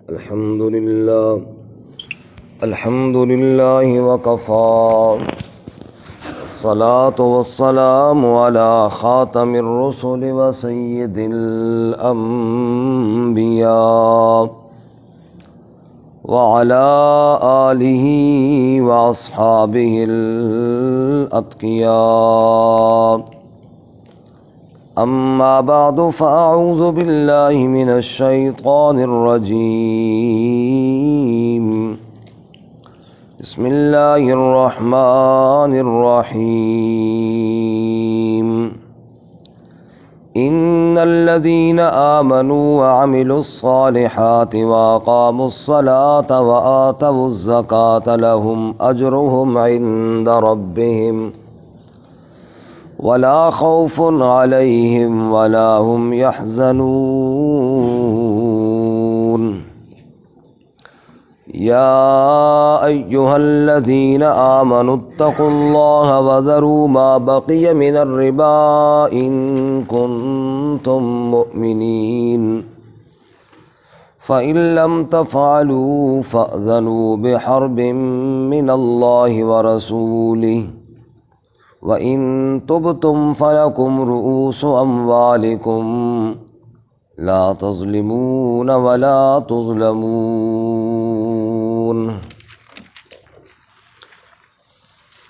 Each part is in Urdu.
الحمد لله وكفى، الصلاة والسلام على خاتم الرسل وسيد الأنبياء وعلى آله وأصحابه الأتقياء. أما بعد، فأعوذ بالله من الشيطان الرجيم. بسم الله الرحمن الرحيم. إن الذين آمنوا وعملوا الصالحات وأقاموا الصلاة وآتوا الزكاة لهم أجرهم عند ربهم ولا خوف عليهم ولا هم يحزنون. يا أيها الذين آمنوا اتقوا الله وذروا ما بقي من الربا إن كنتم مؤمنين، فإن لم تفعلوا فأذنوا بحرب من الله ورسوله، وَإِن تُبْتُمْ فَلَكُمْ رُءُوسُ أَمْوَالِكُمْ لَا تَظْلِمُونَ وَلَا تُظْلَمُونَ.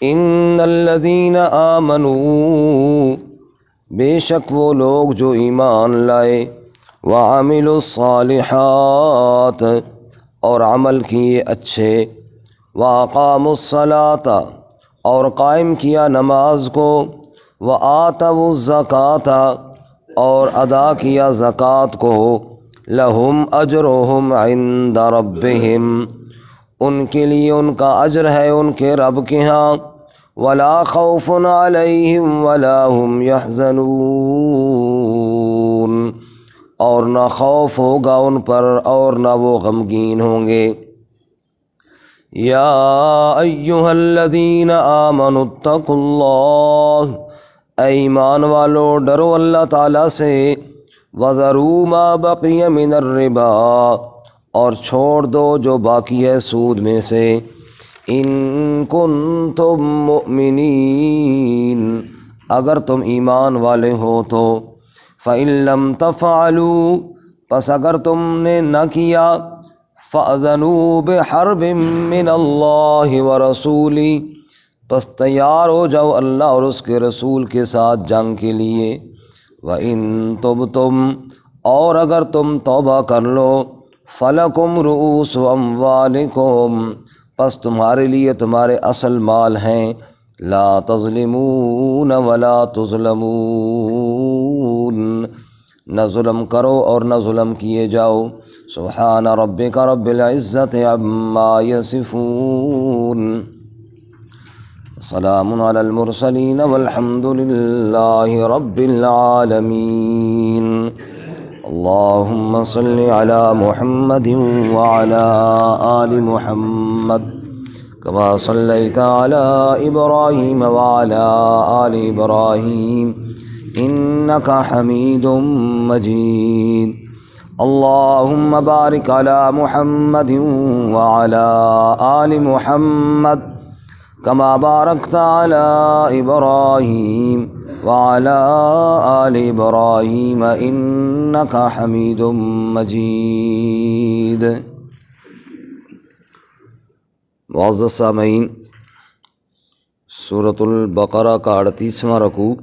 إِنَّ الَّذِينَ آمَنُوا، بے شک وہ لوگ جو ایمان لائے، وَعَمِلُوا الصَّالِحَاتِ اور عمل کیے اچھے، وَأَقَامُوا الصَّلَاةَ اور قائم کیا نماز کو، وَآتَوُا الزَّکَاةَ اور ادا کیا زکوٰۃ کو، لَهُمْ أَجْرُهُمْ عِندَ رَبِّهِمْ ان کے لیے ان کا اجر ہے ان کے رب کے ہاں، وَلَا خَوْفٌ عَلَيْهِمْ وَلَا هُمْ يَحْزَنُونَ اور نہ خوف ہوگا ان پر اور نہ وہ غمگین ہوں گے۔ یا ایہا الذین آمنوا اتقوا اللہ، اے ایمان والو ڈرو اللہ تعالیٰ سے، وذروا ما بقی من الربا اور چھوڑ دو جو باقی ہے سود میں سے، ان کنتم مؤمنین اگر تم ایمان والے ہو تو، فإن لم تفعلوا پس اگر تم نے نہ کیا، فَأْذَنُوا بِحَرْبٍ مِّنَ اللَّهِ وَرَسُولِهِ پس تیار ہو جاؤ اللہ اور اس کے رسول کے ساتھ جنگ کے لیے، وَإِن تُبْتُمْ اور اگر تم توبہ کر لو، فَلَكُمْ رُءُوسُ أَمْوَالِكُمْ پس تمہارے لیے تمہارے اصل مال ہیں، لا تظلمون ولا تظلمون نہ ظلم کرو اور نہ ظلم کیے جاؤ۔ سبحان ربک رب العزت عما یصفون، سلام علی المرسلین والحمد للہ رب العالمین۔ اللہم صل علی محمد وعلی آل محمد کما صلیت علی ابراہیم وعلی آل ابراہیم انک حمید مجید۔ اللہم بارک علی محمد وعلی آل محمد کما بارکت علی ابراہیم وعلی آل ابراہیم انک حمید مجید۔ معزز سامعین، سورۃ البقرہ کا 38واں رکوع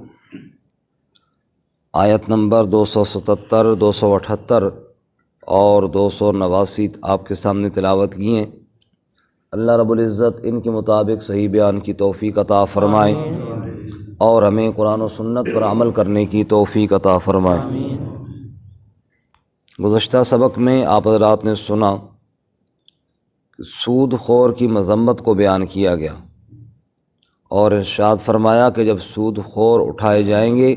آیت نمبر 277، 278 اور 289 آپ کے سامنے تلاوت کی ہیں۔ اللہ رب العزت ان کے مطابق صحیح بیان کی توفیق عطا فرمائے اور ہمیں قرآن و سنت پر عمل کرنے کی توفیق عطا فرمائے۔ گزشتہ سبق میں آپ حضرات نے سنا کہ سود خور کی مذمت کو بیان کیا گیا اور ارشاد فرمایا کہ جب سود خور اٹھائے جائیں گے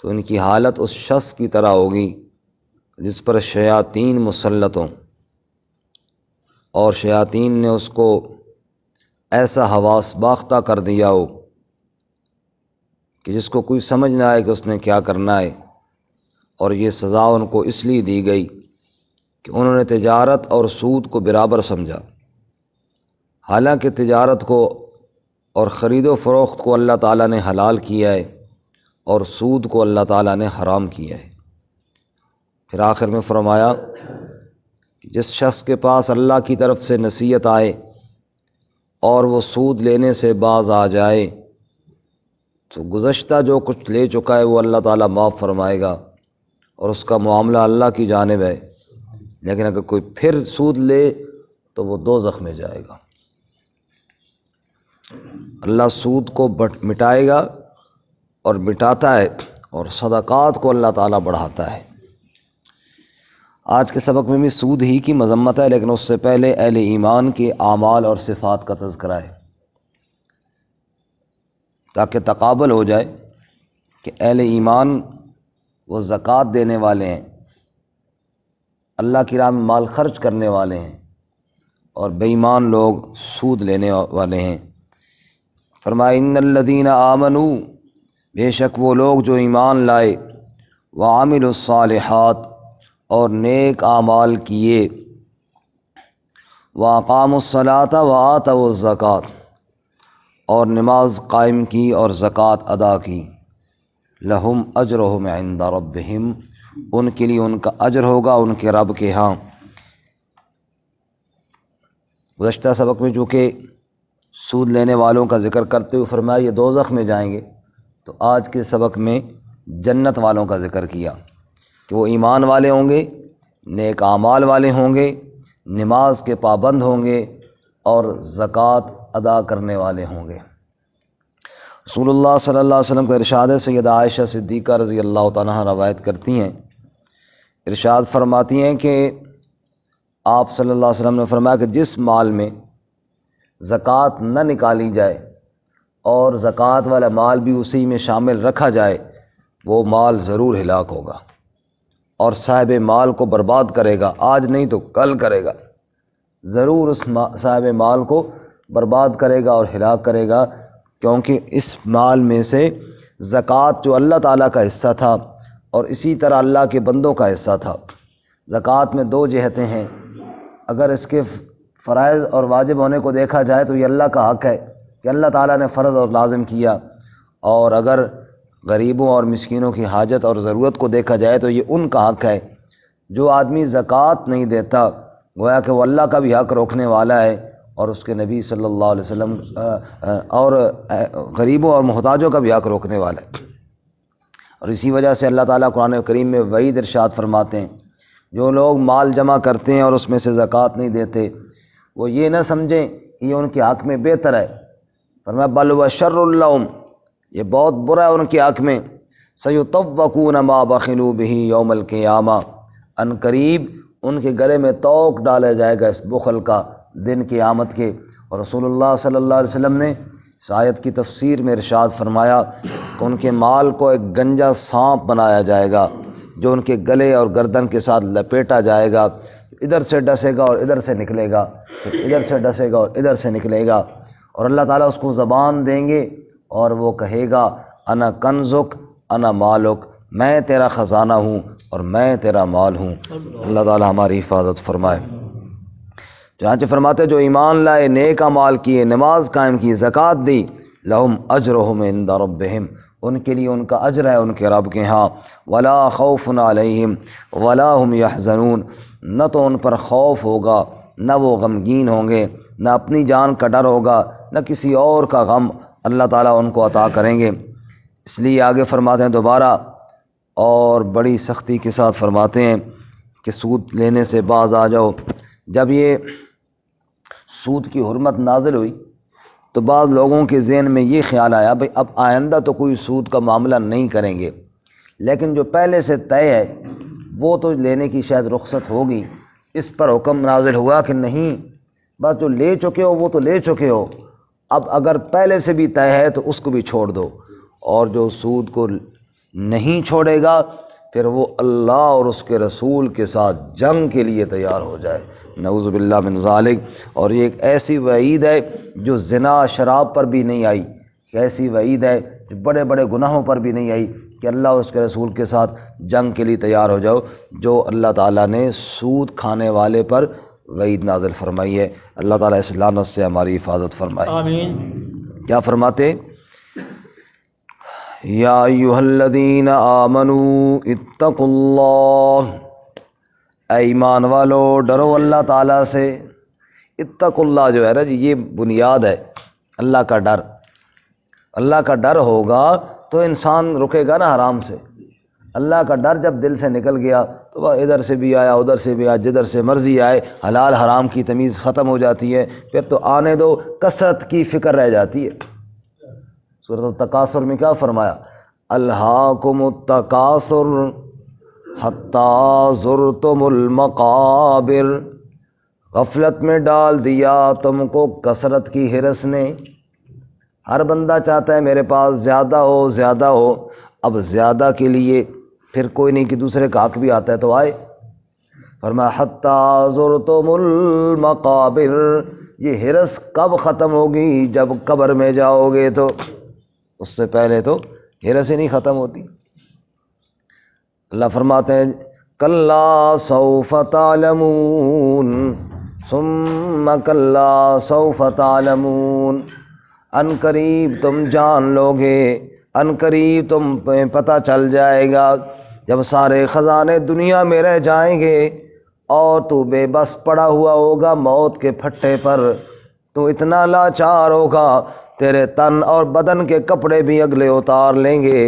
تو ان کی حالت اس شخص کی طرح ہوگی جس پر شیاطین مسلط ہوں، اور شیاطین نے اس کو ایسا حواس باختہ کر دیا ہو کہ جس کو کوئی سمجھ نہ آئے کہ اس نے کیا کرنا ہے، اور یہ سزا ان کو اس لیے دی گئی کہ انہوں نے تجارت اور سود کو برابر سمجھا، حالانکہ تجارت کو اور خرید و فروخت کو اللہ تعالیٰ نے حلال کیا ہے اور سود کو اللہ تعالیٰ نے حرام کیا ہے۔ پھر آخر میں فرمایا کہ جس شخص کے پاس اللہ کی طرف سے نصیحت آئے اور وہ سود لینے سے باز آ جائے تو گزشتہ جو کچھ لے چکا ہے وہ اللہ تعالیٰ معاف فرمائے گا اور اس کا معاملہ اللہ کی جانب ہے، لیکن اگر کوئی پھر سود لے تو وہ دوزخ میں جائے گا۔ اللہ سود کو مٹائے گا اور مٹاتا ہے، اور صدقات کو اللہ تعالیٰ بڑھاتا ہے۔ آج کے سبق میں بھی سود ہی کی مذمت ہے، لیکن اس سے پہلے اہل ایمان کے اعمال اور صفات کا تذکرہ ہے، تاکہ تقابل ہو جائے کہ اہل ایمان وہ زکوٰۃ دینے والے ہیں، اللہ کی راہ میں مال خرچ کرنے والے ہیں، اور بے ایمان لوگ سود لینے والے ہیں۔ فرمایا ان الذین آمنوا، بے شک وہ لوگ جو ایمان لائے، وعملوا الصالحات، اور نیک اعمال کیے، واقاموا الصلاۃ وآتوا الزکوٰۃ، اور نماز قائم کی اور زکوٰۃ ادا کی، لہم اجرہم عند ربہم، ان کے لیے ان کا اجر ہوگا ان کے رب کے ہاں۔ گزشتہ سبق میں چونکہ سود لینے والوں کا ذکر کرتے ہوئے فرمایا یہ دوزخ میں جائیں گے، تو آج کے سبق میں جنت والوں کا ذکر کیا کہ وہ ایمان والے ہوں گے، نیک اعمال والے ہوں گے، نماز کے پابند ہوں گے اور زکوٰۃ ادا کرنے والے ہوں گے۔ رسول اللہ صلی اللہ علیہ وسلم کا ارشاد ہے، سیدہ عائشہ صدیقہ رضی اللہ تعالیٰ عنہا روایت کرتی ہیں، ارشاد فرماتی ہیں کہ آپ صلی اللہ علیہ وسلم نے فرمایا کہ جس مال میں زکوٰۃ نہ نکالی جائے اور زکوٰۃ والا مال بھی اسی میں شامل رکھا جائے، وہ مال ضرور ہلاک ہوگا اور صاحب مال کو برباد کرے گا، آج نہیں تو کل کرے گا، ضرور اس صاحب مال کو برباد کرے گا اور ہلاک کرے گا، کیونکہ اس مال میں سے زکوٰۃ جو اللہ تعالیٰ کا حصہ تھا اور اسی طرح اللہ کے بندوں کا حصہ تھا۔ زکوٰۃ میں دو جہتیں ہیں، اگر اس کے فرائض اور واجب ہونے کو دیکھا جائے تو یہ اللہ کا حق ہے کہ اللہ تعالیٰ نے فرض اور لازم کیا، اور اگر غریبوں اور مسکینوں کی حاجت اور ضرورت کو دیکھا جائے تو یہ ان کا حق ہے۔ جو آدمی زکوٰۃ نہیں دیتا گویا کہ وہ اللہ کا بھی حق روکنے والا ہے اور اس کے نبی صلی اللہ علیہ وسلم اور غریبوں اور محتاجوں کا بھی حق روکنے والا ہے۔ اور اسی وجہ سے اللہ تعالیٰ قرآن کریم میں وعید ارشاد فرماتے ہیں، جو لوگ مال جمع کرتے ہیں اور اس میں سے زکوٰۃ نہیں دیتے وہ یہ نہ سمجھیں کہ یہ ان کے حق میں بہتر ہے، فرمایا بل و شر لہم، یہ بہت برا ہے ان کے حق میں، سیطوقون ما بخلوا بہ یوم القیامہ، ان قریب ان کے گلے میں طوق ڈالا جائے گا اس بخل کا دن قیامت کے۔ اور رسول اللہ صلی اللہ علیہ وسلم نے اس آیت کی تفسیر میں ارشاد فرمایا کہ ان کے مال کو ایک گنجا سانپ بنایا جائے گا جو ان کے گلے اور گردن کے ساتھ لپیٹا جائے گا، ادھر سے ڈسے گا اور ادھر سے نکلے گا، پھر ادھر سے ڈسے گا اور ادھر سے نکلے گا، اور اللہ تعالیٰ اس کو زبان دیں گے اور وہ کہے گا انا کنزک انا مالک، میں تیرا خزانہ ہوں اور میں تیرا مال ہوں۔ اللہ تعالیٰ ہماری حفاظت فرمائے۔ چنانچہ فرماتے جو ایمان لائے، نیک اعمال کیے، نماز قائم کی، زکوٰۃ دی، لہم اجرہم عند ربہم، ان کے لیے ان کا اجر ہے ان کے رب کے ہاں، ولا خوف علیہم ولا هم یحزنون، نہ تو ان پر خوف ہوگا، نہ وہ غمگین ہوں گے، نہ اپنی جان کا ڈر ہوگا، نہ کسی اور کا غم اللہ تعالیٰ ان کو عطا کریں گے۔ اس لیے آگے فرماتے ہیں دوبارہ اور بڑی سختی کے ساتھ فرماتے ہیں کہ سود لینے سے باز آ جاؤ۔ جب یہ سود کی حرمت نازل ہوئی تو بعض لوگوں کے ذہن میں یہ خیال آیا بھئی اب آئندہ تو کوئی سود کا معاملہ نہیں کریں گے، لیکن جو پہلے سے طے ہے وہ تو لینے کی شاید رخصت ہوگی۔ اس پر حکم نازل ہوا کہ نہیں، بس جو لے چکے ہو وہ تو لے چکے ہو، اب اگر پہلے سے بھی طے ہے تو اس کو بھی چھوڑ دو، اور جو سود کو نہیں چھوڑے گا پھر وہ اللہ اور اس کے رسول کے ساتھ جنگ کے لیے تیار ہو جائے، نعوذ باللہ من ذالک۔ اور یہ ایک ایسی وعید ہے جو زنا شراب پر بھی نہیں آئی، ایسی وعید ہے جو بڑے بڑے گناہوں پر بھی نہیں آئی، کہ اللہ اور اس کے رسول کے ساتھ جنگ کے لیے تیار ہو جاؤ، جو اللہ تعالیٰ نے سود کھانے والے پر وعید نازل فرمائی ہے۔ اللہ تعالیٰ اس لعنت سے ہماری حفاظت فرمائے، آمین۔ کیا فرماتے؟ یا ایھا الذین آمنوا اتقوا اللہ، اے ایمان والو ڈرو اللہ تعالیٰ سے۔ اتقوا اللہ جو ہے نا جی، یہ بنیاد ہے اللہ کا ڈر۔ اللہ کا ڈر ہوگا تو انسان رکے گا نا حرام سے۔ اللہ کا ڈر جب دل سے نکل گیا تو وہ ادھر سے بھی آیا ادھر سے بھی آیا، جدھر سے مرضی آئے، حلال حرام کی تمیز ختم ہو جاتی ہے، پھر تو آنے دو، کثرت کی فکر رہ جاتی ہے۔ سورۃ التکاثر میں کیا فرمایا؟ الہاکم التکاثر حتی زرتم المقابر، غفلت میں ڈال دیا تم کو کثرت کی ہرس نے۔ ہر بندہ چاہتا ہے میرے پاس زیادہ ہو زیادہ ہو، اب زیادہ کے لیے پھر کوئی نہیں کہ دوسرے کا حق بھی آتا ہے تو آئے۔ فرمایا حتی زرتم المقابر، یہ ہرس کب ختم ہوگی؟ جب قبر میں جاؤ گے، تو اس سے پہلے تو ہرس ہی نہیں ختم ہوتی۔ اللہ فرماتے ہیں کلا سوف تعلمون ثم کلا سوف تعلمون، ان قریب تم جان لو گے، ان قریب تم پہ پتہ چل جائے گا، جب سارے خزانے دنیا میں رہ جائیں گے اور تو بے بس پڑا ہوا ہوگا موت کے پھٹے پر، تو اتنا لاچار ہوگا تیرے تن اور بدن کے کپڑے بھی اگلے اتار لیں گے،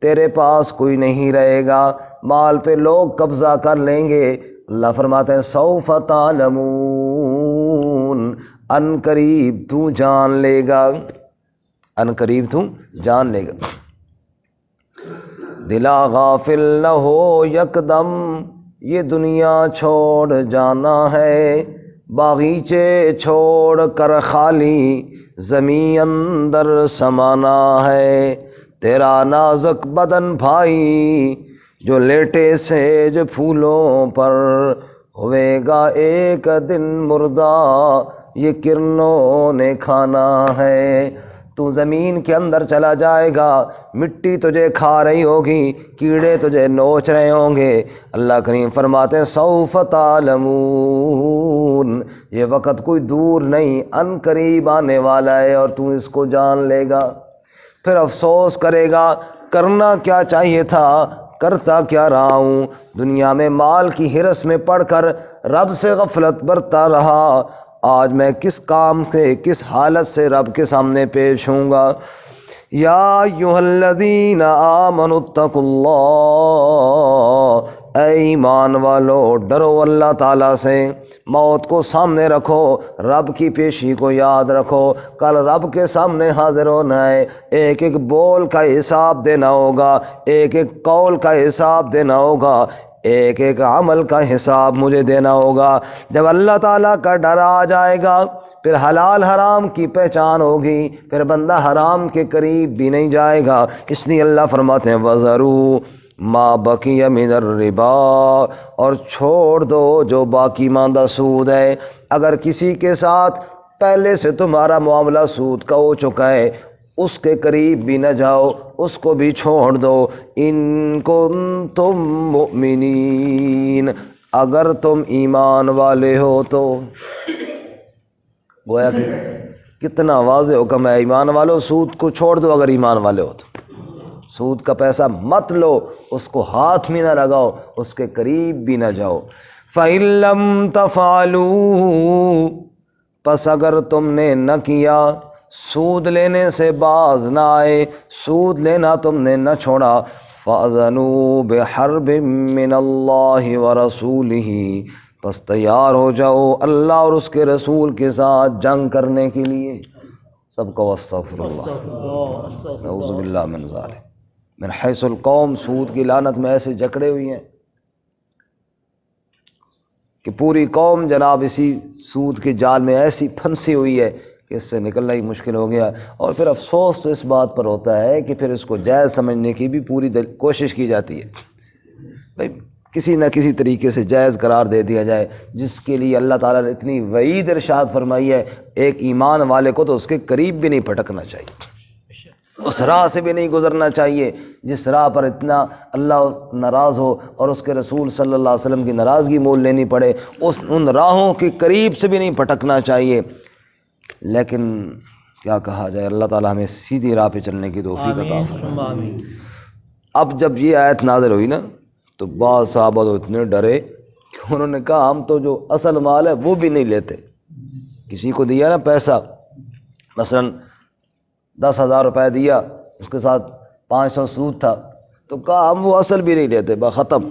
تیرے پاس کوئی نہیں رہے گا، مال پہ لوگ قبضہ کر لیں گے۔ اللہ فرماتے ہیں سوف تعلمون، ان قریب تو جان لے گا، ان قریب تو جان لے گا۔ دلا غافل نہ ہو یکدم، یہ دنیا چھوڑ جانا ہے، باغیچے چھوڑ کر خالی زمین اندر سمانا ہے، تیرا نازک بدن بھائی جو لیٹے سیج پھولوں پر، ہوئے گا ایک دن مردہ یہ کرنوں نے کھانا ہے۔ تو زمین کے اندر چلا جائے گا، مٹی تجھے کھا رہی ہوگی، کیڑے تجھے نوچ رہے ہوں گے۔ اللہ کریم فرماتے ہیں سوف تعلمون، یہ وقت کوئی دور نہیں، ان قریب آنے والا ہے اور تو اس کو جان لے گا۔ پھر افسوس کرے گا کرنا کیا چاہیے تھا، کرتا کیا رہا ہوں، دنیا میں مال کی ہرس میں پڑھ کر رب سے غفلت برتا رہا، آج میں کس کام سے کس حالت سے رب کے سامنے پیش ہوں گا۔ یا ایھا الذین آمنوا اتقوا اللہ، اے ایمان والو ڈرو اللہ تعالیٰ سے، موت کو سامنے رکھو، رب کی پیشی کو یاد رکھو، کل رب کے سامنے حاضر ہونا ہے، ایک ایک بول کا حساب دینا ہوگا، ایک ایک قول کا حساب دینا ہوگا، ایک ایک عمل کا حساب مجھے دینا ہوگا۔ جب اللہ تعالیٰ کا ڈر آ جائے گا پھر حلال حرام کی پہچان ہوگی، پھر بندہ حرام کے قریب بھی نہیں جائے گا۔ اس لیے اللہ فرماتے ہیں وَذَرُوا مَا بَقِيَ مِنَ الرِّبَا، اور چھوڑ دو جو باقی ماندہ سود ہے۔ اگر کسی کے ساتھ پہلے سے تمہارا معاملہ سود کا ہو چکا ہے، اس کے قریب بھی نہ جاؤ، اس کو بھی چھوڑ دو۔ ان کنتم مؤمنین، اگر تم ایمان والے ہو تو۔ گویا کہ کتنا واضح حکم ہے، ایمان والو سود کو چھوڑ دو اگر ایمان والے ہو تو۔ سود کا پیسہ مت لو، اس کو ہاتھ میں نہ لگاؤ، اس کے قریب بھی نہ جاؤ۔ فَإِن لَّمْ تَفْعَلُوا، پس اگر تم نے نہ کیا، سود لینے سے باز نہ آئے، سود لینا تم نے نہ چھوڑا، فَأَذَنُوا بِحَرْبٍ مِّنَ اللَّهِ وَرَسُولِهِ، پس تیار ہو جاؤ اللہ اور اس کے رسول کے ساتھ جنگ کرنے کے لیے۔ سب کو استغفر اللہ، نعوذ باللہ من ذالک۔ من حیث القوم، سود کی لعنت میں ایسے جکڑے ہوئی ہیں کہ پوری قوم جناب اسی سود کے جال میں ایسی پھنسی ہوئی ہے کہ اس سے نکلنا ہی مشکل ہو گیا۔ اور پھر افسوس تو اس بات پر ہوتا ہے کہ پھر اس کو جائز سمجھنے کی بھی پوری کوشش کی جاتی ہے، بھائی کسی نہ کسی طریقے سے جائز قرار دے دیا جائے، جس کے لیے اللہ تعالیٰ نے اتنی وعید ارشاد فرمائی ہے، ایک ایمان والے کو تو اس کے قریب بھی نہیں پھٹکنا چاہیے۔ اس راہ سے بھی نہیں گزرنا چاہیے جس راہ پر اتنا اللہ ناراض ہو اور اس کے رسول صلی اللہ علیہ وسلم کی ناراضگی مول لینی پڑے، ان راہوں کے قریب سے بھی نہیں پھٹکنا چاہیے۔ لیکن کیا کہا جائے، اللہ تعالیٰ ہمیں سیدھی راہ پہ چلنے کی توفیق عطا فرمائے۔ اب جب یہ آیت نازل ہوئی نا تو بعض صحابہ تو اتنے ڈرے کہ انہوں نے کہا ہم تو جو اصل مال ہے وہ بھی نہیں لیتے۔ کسی کو دیا نا پیسہ، مثلا 10,000 روپے دیا، اس کے ساتھ 500 سود تھا، تو کہا ہم وہ اصل بھی نہیں لیتے، بس ختم۔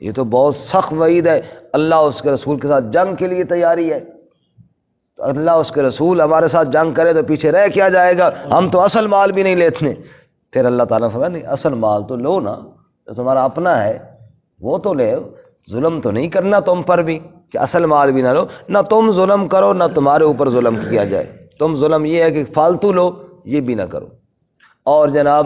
یہ تو بہت سخت وعید ہے، اللہ اس کے رسول کے ساتھ جنگ کے لیے تیاری ہے، تو اللہ اس کے رسول ہمارے ساتھ جنگ کرے تو پیچھے رہ کیا جائے گا، ہم تو اصل مال بھی نہیں لیتے۔ پھر اللہ تعالیٰ نے فرمایا نہیں، اصل مال تو لو نا، تو تمہارا اپنا ہے وہ تو لے، ظلم تو نہیں کرنا تم پر بھی کہ اصل مال بھی نہ لو، نہ تم ظلم کرو نہ تمہارے اوپر ظلم کیا جائے۔ تم ظلم یہ ہے کہ فالتو لو، یہ بھی نہ کرو، اور جناب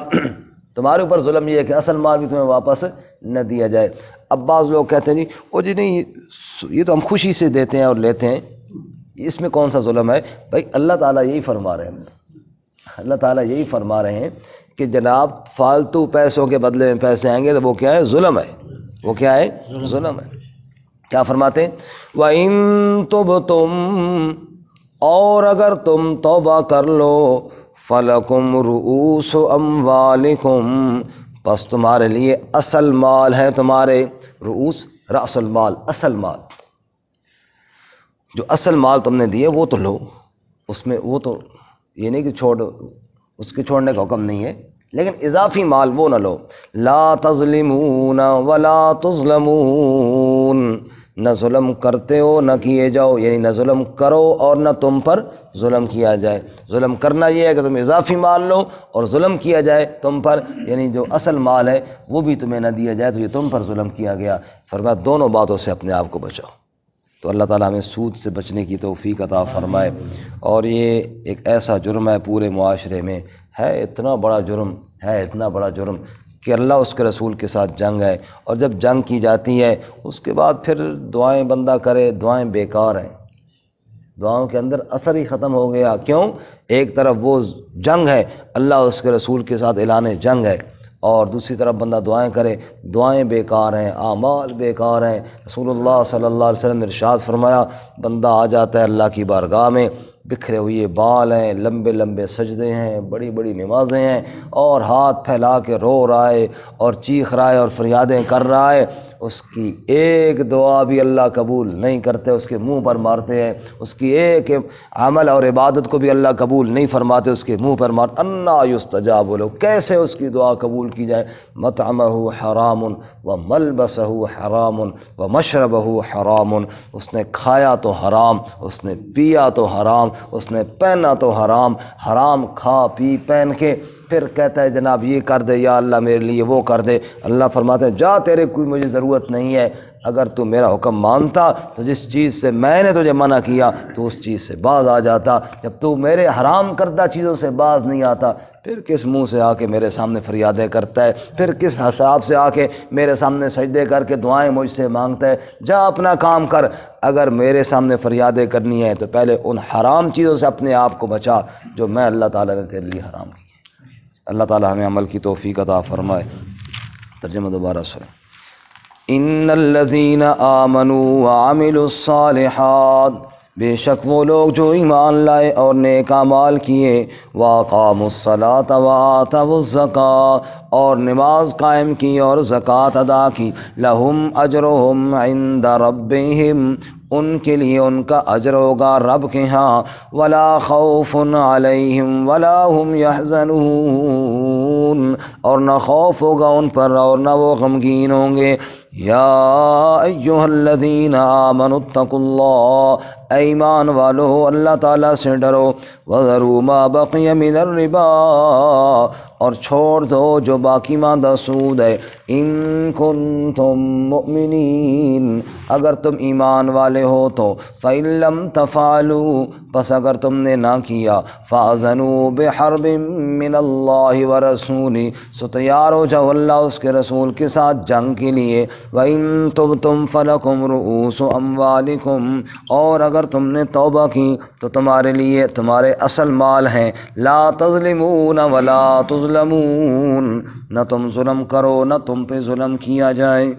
تمہارے اوپر ظلم یہ ہے کہ اصل مال بھی تمہیں واپس نہ دیا جائے۔ اب بعض لوگ کہتے ہیں جی وہ جی نہیں، یہ تو ہم خوشی سے دیتے ہیں اور لیتے ہیں، اس میں کون سا ظلم ہے؟ بھائی اللہ تعالیٰ یہی فرما رہے ہیں، اللہ تعالیٰ یہی فرما رہے ہیں کہ جناب فالتو پیسوں کے بدلے میں پیسے آئیں گے تو وہ کیا ہے؟ ظلم ہے۔ وہ کیا ہے؟ ظلم ہے۔ کیا فرماتے ہیں؟ وَإِن تُبْتُمْ، اور اگر تم توبہ کر لو، فَلَكُمْ رُؤُوسُ أَمْوَالِكُمْ، پس تمہارے لیے اصل مال ہے، تمہارے رؤوس رأس المال، اصل مال، جو اصل مال تم نے دیے وہ تو لو، اس میں وہ تو یہ نہیں کہ چھوڑ، اس کے چھوڑنے کا حکم نہیں ہے، لیکن اضافی مال وہ نہ لو۔ لا تظلمون ولا تظلمون، نہ ظلم کرتے ہو نہ کیے جاؤ، یعنی نہ ظلم کرو اور نہ تم پر ظلم کیا جائے۔ ظلم کرنا یہ ہے کہ تم اضافی مال لو، اور ظلم کیا جائے تم پر، یعنی جو اصل مال ہے وہ بھی تمہیں نہ دیا جائے تو یہ تم پر ظلم کیا گیا۔ فرمایا دونوں باتوں سے اپنے آپ کو بچاؤ۔ تو اللہ تعالیٰ ہمیں سود سے بچنے کی توفیق عطا فرمائے۔ اور یہ ایک ایسا جرم ہے پورے معاشرے میں، ہے اتنا بڑا جرم، ہے اتنا بڑا جرم کہ اللہ اس کے رسول کے ساتھ جنگ ہے، اور جب جنگ کی جاتی ہے اس کے بعد پھر دعائیں بندہ کرے، دعائیں بیکار ہیں، دعاؤں کے اندر اثر ہی ختم ہو گیا۔ کیوں؟ ایک طرف وہ جنگ ہے، اللہ اس کے رسول کے ساتھ اعلان جنگ ہے، اور دوسری طرف بندہ دعائیں کرے، دعائیں بیکار ہیں، اعمال بیکار ہیں۔ رسول اللہ صلی اللہ علیہ وسلم نے ارشاد فرمایا، بندہ آ جاتا ہے اللہ کی بارگاہ میں، بکھرے ہوئے بال ہیں، لمبے لمبے سجدے ہیں، بڑی بڑی نمازیں ہیں، اور ہاتھ پھیلا کے رو رہا ہے اور چیخ رہا ہے اور فریادیں کر رہا ہے، اس کی ایک دعا بھی اللہ قبول نہیں کرتے، اس کے منہ پر مارتے ہیں، اس کی ایک عمل اور عبادت کو بھی اللہ قبول نہیں فرماتے، اس کے منہ پر مار۔ انا یستجاب لو، کیسے اس کی دعا قبول کی جائے؟ مطعمہ حرام وملبسہ حرام ومشربہ حرام، اس نے کھایا تو حرام، اس نے پیا تو حرام، اس نے پہنا تو حرام، حرام کھا پی پہن کے پھر کہتا ہے جناب یہ کر دے یا اللہ میرے لیے وہ کر دے۔ اللہ فرماتے ہیں جا، تیرے کوئی مجھے ضرورت نہیں ہے، اگر تو میرا حکم مانتا تو جس چیز سے میں نے تجھے منع کیا تو اس چیز سے باز آ جاتا، جب تو میرے حرام کردہ چیزوں سے باز نہیں آتا پھر کس منہ سے آ کے میرے سامنے فریادیں کرتا ہے، پھر کس حساب سے آ کے میرے سامنے سجدے کر کے دعائیں مجھ سے مانگتا ہے؟ جا اپنا کام کر، اگر میرے سامنے فریادیں کرنی ہے تو پہلے ان حرام چیزوں سے اپنے آپ کو بچا جو میں اللہ تعالیٰ نے تیرے لیے حرام کی۔ اللہ تعالیٰ ہمیں عمل کی توفیق عطا فرمائے۔ ترجمہ دوبارہ سنیں۔ ان الذین آمنوا وعملوا الصالحات، بے شک وہ لوگ جو ایمان لائے اور نیک اعمال کیے، واقاموا الصلاۃ وآتوا الزکاۃ، اور نماز قائم کی اور زکوٰۃ ادا کی، لہم اجرہم عند ربہم، ان کے لیے ان کا اجر ہوگا رب کے ہاں، ولا خوف علیہم ولا ہم یحزنون، اور نہ خوف ہوگا ان پر اور نہ وہ غمگین ہوں گے۔ یا ایہا الذین آمنوا اتقوا اللہ، اے ایمان والو اللہ تعالیٰ سے ڈرو، وذروا ما بقی من الربا، اور چھوڑ دو جو باقی ماندہ سود ہے، ان کنتم مؤمنین اگر تم ایمان والے ہو تو، فَإِن لَّمْ تَفْعَلُوا پس اگر تم نے نہ کیا، فَأَذَنُوا بِحَرْبٍ مِّنَ اللَّهِ وَرَسُولِهِ سو تیار ہو جاؤ اللہ اس کے رسول کے ساتھ جنگ کے لیے، وَإِن تُبْتُمْ فَلَكُمْ رُءُوسُ أَمْوَالِكُمْ اور اگر تم نے توبہ کی تو تمہارے لیے تمہارے اصل مال ہیں، لا تظلمون ولا تظلمون نہ تم ظلم کرو نہ تم پہ ظلم کیا جائے۔